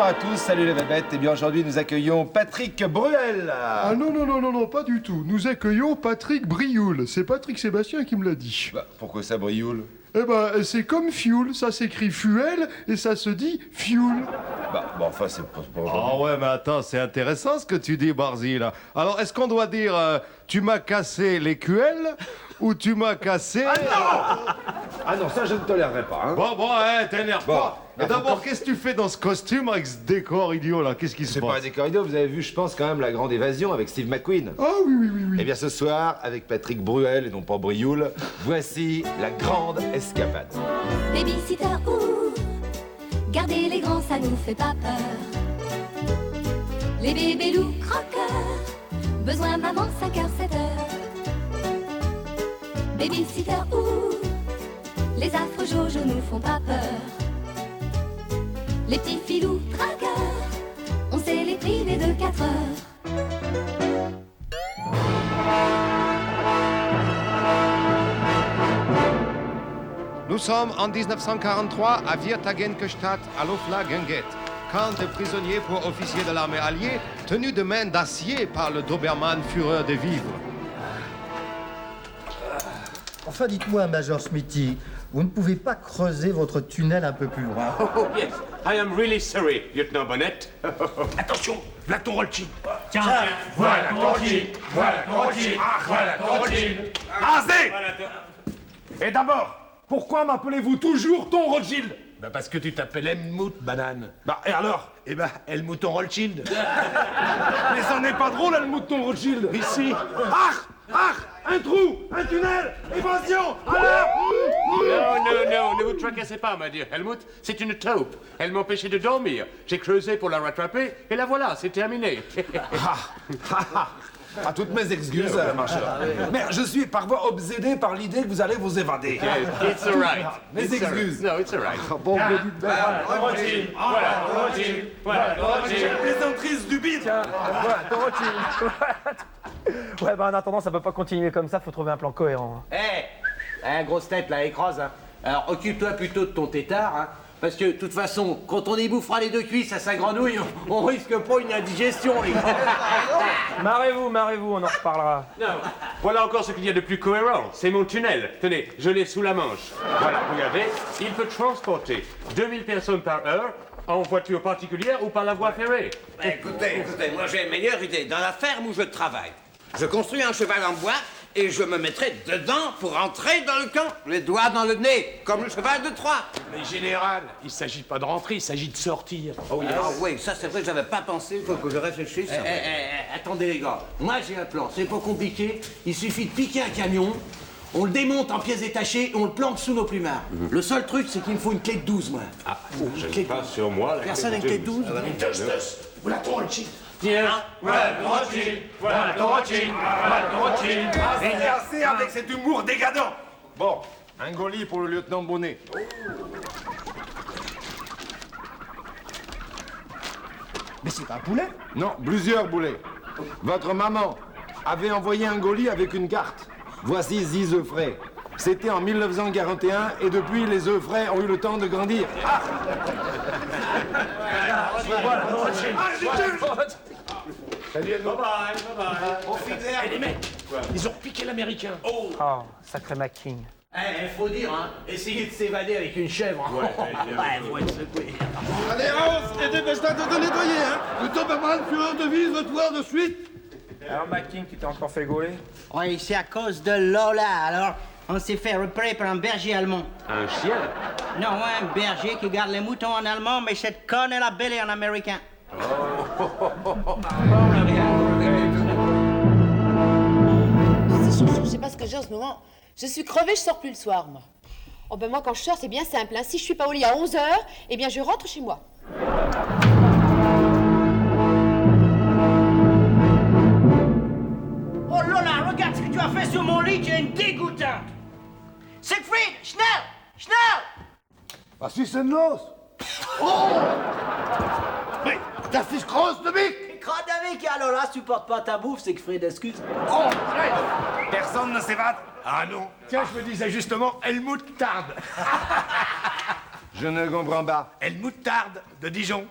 à tous, salut les bébêtes. Eh bien aujourd'hui nous accueillons Patrick Bruel. Ah non, pas du tout. Nous accueillons Patrick Brioul. C'est Patrick Sébastien qui me l'a dit. Bah, pourquoi ça brioule? Eh ben, c'est comme fuel, ça s'écrit fuel et ça se dit fuel. Bah, bon, enfin c'est pas Ah aujourd'hui. ouais, mais attends, c'est intéressant ce que tu dis, Barzy, là. Alors, est-ce qu'on doit dire tu m'as cassé les QL ou tu m'as cassé... Ah non, ça je ne tolérerai pas. Hein. Bon, t'énerve Bon, pas. bah, Et d'abord, faut qu'est-ce que tu fais dans ce costume avec ce décor idiot, là? Qu'est-ce qui se C'est pas un passe? décor idiot, vous avez vu, je pense quand même la grande évasion avec Steve McQueen. Ah oui. Eh bien ce soir, avec Patrick Bruel et non pas Brioul, voici la grande escapade. Babysitter, ouh, garder les grands, ça nous fait pas peur. Les bébés loups croqueurs, besoin maman 5h, 7h. Babysitter, ouh, les affreux jojo nous font pas peur. Les petits filous traqueurs, on sait les priver de 4 heures. Nous sommes en 1943 à Wirtagenkestadt, à l'Ofla-Genghet, camp de prisonniers pour officiers de l'armée alliée, tenus de main d'acier par le Dobermann Führer des vivres. Enfin, dites-moi, Major Smithy, vous ne pouvez pas creuser votre tunnel un peu plus loin? Oh, yes. I am really sorry, Lieutenant Bonnet. Attention, voilà ton Rothschild. Tiens, Voilà ton Rothschild. Voilà ton Rothschild. Voilà ton Rothschild. Rasé. Et d'abord, pourquoi m'appelez-vous toujours ton Rothschild? Bah parce que tu t'appelles Helmut Banane. Bah, et alors? Eh ben, Helmut ton Rothschild. Mais ça n'est pas drôle, Helmut ton Rothschild. Ici. Un trou, un tunnel, évasion, Non, ne vous tracassez pas, ma dire Helmut. C'est une taupe. Elle m'empêchait de dormir. J'ai creusé pour la rattraper, et la voilà, c'est terminé. À toutes mes excuses, marcheur. Mais je suis parfois obsédé par l'idée que vous allez vous évader. It's all right. Mes It's all right. excuses. No, it's all right. Plaisanterie du bide. Voilà, ton Rothschild. Ouais, bah en attendant, ça peut pas continuer comme ça, faut trouver un plan cohérent. Grosse tête là, écrase. Hein. Alors occupe-toi plutôt de ton tétard, hein, parce que de toute façon, quand on ébouffera les deux cuisses à sa grenouille, on risque pas une indigestion, les gars. Marrez-vous, on en reparlera. Non. Voilà encore ce qu'il y a de plus cohérent. C'est mon tunnel. Tenez, je l'ai sous la Manche. Voilà, regardez. Il peut transporter 2000 personnes par heure en voiture particulière ou par la voie ferrée. Écoutez, moi j'ai une meilleure idée. Dans la ferme où je travaille, je construis un cheval en bois et je me mettrai dedans pour entrer dans le camp, les doigts dans le nez, comme le cheval de Troie. Mais général, il s'agit pas de rentrer, il s'agit de sortir. Oh, oui, ça c'est vrai que j'avais pas pensé, faut que je réfléchisse. Attendez les gars, moi j'ai un plan, c'est pas compliqué, il suffit de piquer un camion, on le démonte en pièces détachées et on le plante sous nos plumards. Le seul truc c'est qu'il me faut une clé de 12, moi. Je n'ai pas sur moi la Personne n'a une clé de 12? Voilà ton Rothschild. Tiens. Voilà ton Rothschild. Voilà ton Rothschild. Voilà ton Rothschild. C'est assez avec cet humour dégadant. Bon, un goli pour le lieutenant Bonnet. Mais c'est pas un poulet? Non, plusieurs boulets. Votre maman avait envoyé un goli avec une carte. Voici 10 œufs frais. C'était en 1941 et depuis les œufs frais ont eu le temps de grandir. Salut, bye bye. Et les mecs, ils ont piqué l'américain. Oh, sacré McKing. Faut dire, hein, essayer de s'évader avec une chèvre. Faut être secoué. Allez, avance et dépêche-toi de te nettoyer, hein. Le Dobermann Führer de vise-toi de suite. Alors McKing, tu t'es encore fait gauler? Oui, c'est à cause de Lola, alors on s'est fait repérer par un berger allemand. Un chien? Non, un berger qui garde les moutons en allemand, mais cette conne, elle a bêlé en américain. Je sais pas ce que j'ai en ce moment. Je suis crevée, je sors plus le soir, moi. Oh ben moi, quand je sors, c'est bien simple. Hein. Si je suis pas au lit à 11h, eh bien je rentre chez moi. Oh Lola, regarde ce que tu as fait sur mon lit, tu es une dégoûtante. Siegfried, schnell, schnell. Was ist denn los? Oh! Mais, das ist groß, de Mick! Crotte avec Lola supporte pas ta bouffe, Siegfried, excuse. Oh! Personne ne s'évade? Ah non. Tiens, je me disais justement Helmut Tarde. Je ne comprends pas. Helmut Tarde, de Dijon.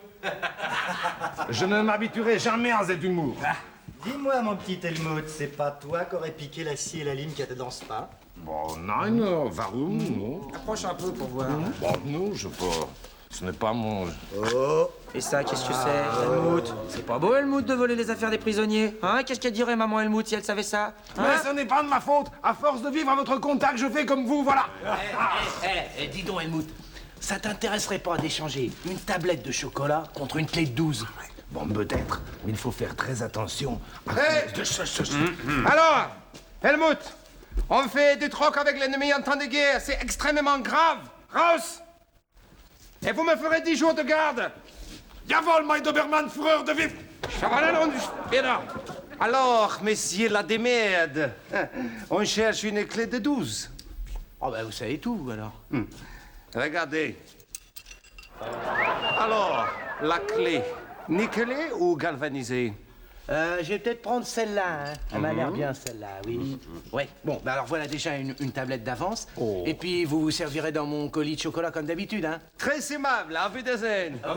Je ne m'habituerai jamais à cet humour. Dis-moi, mon petit Helmut, c'est pas toi qu'aurais piqué la scie et la lime qui était dans ce pain? Bon, non, warum, non. Approche un peu pour voir. Bon, non, je pas. Ce n'est pas mon... Oh. Et ça, qu'est-ce que c'est, Helmut? C'est pas beau, Helmut, de voler les affaires des prisonniers. Hein? Qu'est-ce qu'elle dirait, maman Helmut, si elle savait ça? Hein? Mais ce n'est pas de ma faute. À force de vivre à votre contact, je fais comme vous, voilà. Dis donc, Helmut, ça t'intéresserait pas d'échanger une tablette de chocolat contre une clé de 12? Bon, peut-être, mais il faut faire très attention. Alors, Helmut, on fait des trocs avec l'ennemi en temps de guerre. C'est extrêmement grave. Raus! Et vous me ferez 10 jours de garde. Jawohl, mein Dobermann, Führer de vivre. Alors, messieurs la démerde, on cherche une clé de 12. Oh, ben, vous savez tout, alors. Regardez. Alors, la clé, nickelée ou galvanisée? Je vais peut-être prendre celle-là, hein. Elle m'a l'air bien, celle-là, oui. Ouais, bon, ben alors voilà déjà une tablette d'avance. Et puis, vous vous servirez dans mon colis de chocolat comme d'habitude, hein. Très aimable, à Wiedersehen. Bye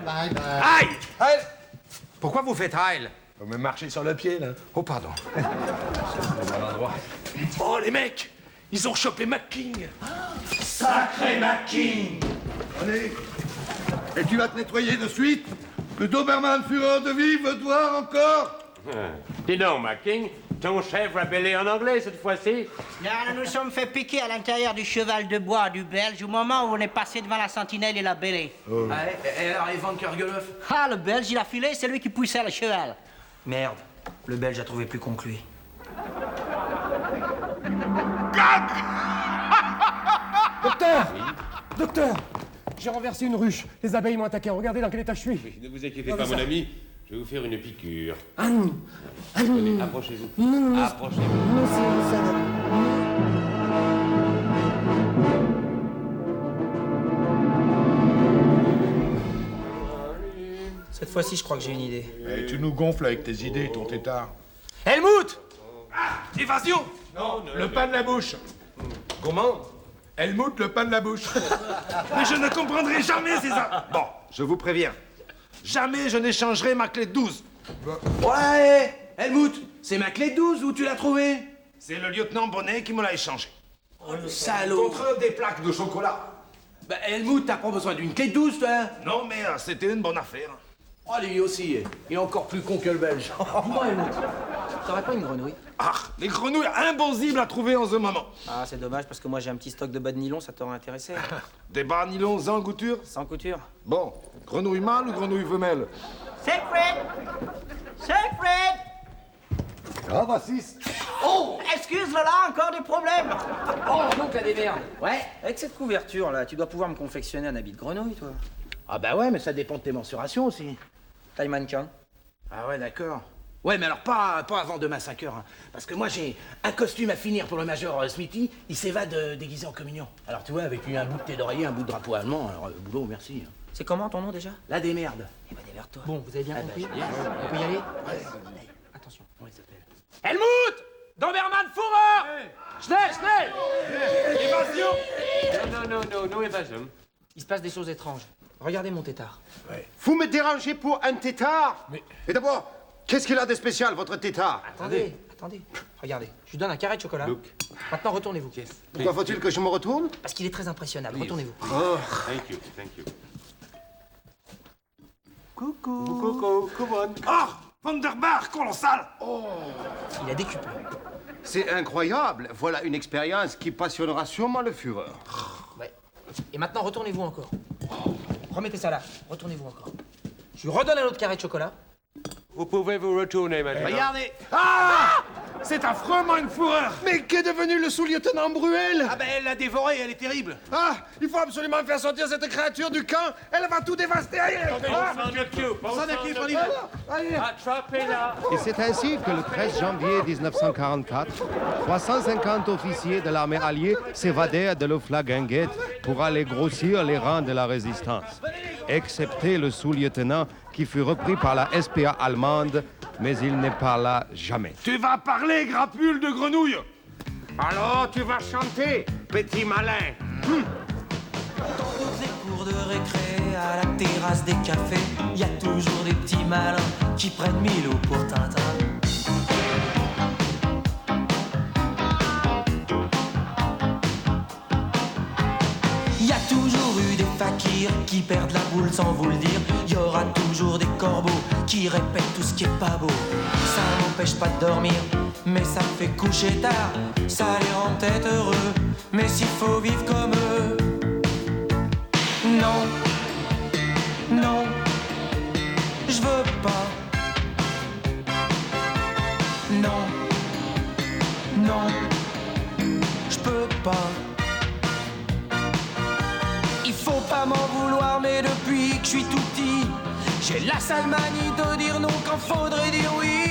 bye. Aïe! Heil! Pourquoi vous faites Heil? Vous me marchez sur le pied, là. Oh, pardon. Oh, les mecs, ils ont chopé McKing. Sacré McKing! Allez, et tu vas te nettoyer de suite? Le Dobermann Führer de vie veut te voir encore? Dis donc, McKing, ton chef va bêler en anglais cette fois-ci? Là, nous nous sommes fait piquer à l'intérieur du cheval de bois du Belge au moment où on est passé devant la sentinelle et la bêlée. Ah, et alors, Ivan Kergueloff? Ah, le Belge, il a filé, c'est lui qui poussait le cheval. Merde, le Belge a trouvé plus con que lui. Docteur! Docteur! J'ai renversé une ruche. Les abeilles m'ont attaqué. Regardez dans quel état je suis. Oui, ne vous inquiétez pas, mon ami. Je vais vous faire une piqûre. Ah non! Ah non! Tenez, approchez-vous. Non, Approchez-vous. Non, c'est ça. Cette fois-ci, je crois que j'ai une idée. Eh, tu nous gonfles avec tes idées, ton tétard. Helmut! Évasion! Non, Le pain de la bouche. Comment? Helmut, le pain de la bouche. Mais je ne comprendrai jamais ces... Bon, je vous préviens. Jamais je n'échangerai ma clé de 12. Ouais, Helmut, c'est ma clé de 12, où tu l'as trouvée? C'est le lieutenant Bonnet qui me l'a échangé. Oh, le salaud! Contre des plaques de chocolat. Bah, Helmut, t'as pas besoin d'une clé de 12, toi? Non, mais c'était une bonne affaire. Oh, lui aussi, il est encore plus con que le Belge. Dis-moi, Helmut, t'aurais pas une grenouille? Ah, les grenouilles impossibles à trouver en ce moment. Ah, c'est dommage parce que moi j'ai un petit stock de bas de nylon, ça t'aurait intéressé. Des bas nylon sans couture? Sans couture. Bon, grenouille mâle ou grenouille femelle? Siegfried! Siegfried! Ah, bah, 6. Oh! Excuse-le là, encore des problèmes! Oh, donc la démerde. Ouais, avec cette couverture là, tu dois pouvoir me confectionner un habit de grenouille, toi. Ah bah ouais, mais ça dépend de tes mensurations aussi. Taille mannequin. Ah ouais, d'accord. Ouais, mais alors pas avant demain 5 heures, hein, parce que moi j'ai un costume à finir pour le major Smithy, il s'évade déguisé en communion. Alors tu vois, avec un bout de thé d'oreiller, un bout de drapeau allemand, alors boulot, merci. C'est comment ton nom déjà? La démerde. Eh ben démerde-toi. Bon, vous avez bien compris? bien. On peut y aller? Attention, comment il s'appelle? Helmut! Dobermann Führer! Schnell, schnell! Non, no évasion. Il se passe des choses étranges. Regardez mon tétard. Vous me dérangez pour un tétard? Et d'abord, qu'est-ce qu'il a de spécial, votre tétard? Attendez. Regardez, je lui donne un carré de chocolat. Maintenant, retournez-vous. Pourquoi faut-il que je me retourne? Parce qu'il est très impressionnable. Retournez-vous. Oh. Thank you. Coucou, come on. Oh, Vanderbar, colossal. Il a décuplé. C'est incroyable. Voilà une expérience qui passionnera sûrement le Führer. Ouais. Et maintenant, retournez-vous encore. Remettez ça là. Retournez-vous encore. Je lui redonne un autre carré de chocolat. Vous pouvez vous retourner maintenant. Regardez! Ah! C'est affreux, mein Führer. Mais qu'est devenu le sous-lieutenant Bruel? Ah ben elle l'a dévoré, elle est terrible. Ah, il faut absolument faire sortir cette créature du camp. Elle va tout dévaster. Attrapez-la. Et c'est ainsi que le 13 janvier 1944, 350 officiers de l'armée alliée s'évadèrent de l'Oflagenguet pour aller grossir les rangs de la résistance, excepté le sous-lieutenant qui fut repris par la SPA allemande, mais il ne parla jamais. Tu vas parler, grapule de grenouille. Alors tu vas chanter, petit malin. Dans toutes les cours de récré, à la terrasse des cafés, y a toujours des petits malins qui prennent Milou pour Tintin. Y a toujours eu des fakirs qui perdent la boule sans vous le dire. Y aura toujours des corbeaux qui répètent tout ce qui est pas beau. Ça m'empêche pas de dormir, mais ça me fait coucher tard. Ça les rend peut-être heureux, mais s'il faut vivre comme eux. Non, non, je veux pas. Non, non, je peux pas. Il faut pas m'en vouloir, mais depuis que je suis tout petit, j'ai la sale manie de dire non quand faudrait dire oui.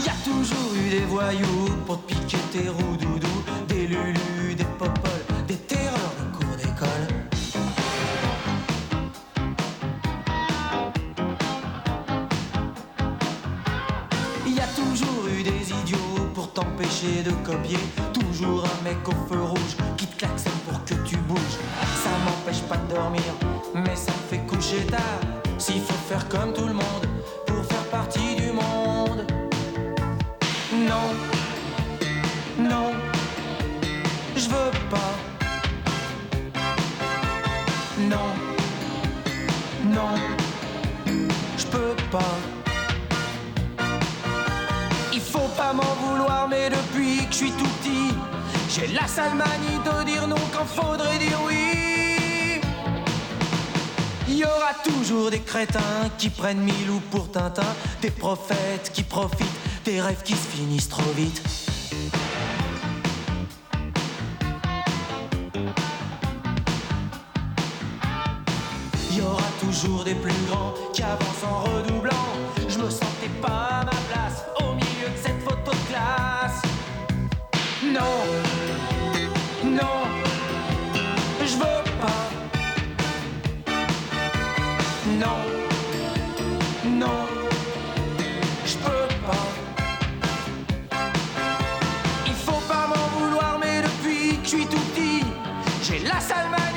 Y a toujours eu des voyous pour te piquer tes roues-doudous, des lulus, des popoles, des terreurs de cours d'école. Y a toujours eu des idiots pour t'empêcher de copier. Toujours un mec au feu rouge qui te klaxonne pour que tu bouges. Ça m'empêche pas de dormir, mais ça me fait coucher tard. S'il faut faire comme tout le monde pour faire partie du monde. Non, non, je veux pas. Non, non, je peux pas. Il faut pas m'en vouloir, mais depuis que je suis tout petit, j'ai la sale manie de dire non quand faudrait dire oui. Il y aura toujours des crétins qui prennent Milou pour Tintin, des prophètes qui profitent, des rêves qui se finissent trop vite. Il y aura toujours des plus grands qui avancent en redoublant. Je me sentais pas à ma place au milieu de cette photo de classe. Non, non, je veux pas. Non, non, je peux pas. Il faut pas m'en vouloir, mais depuis que je suis tout petit, j'ai la sale manie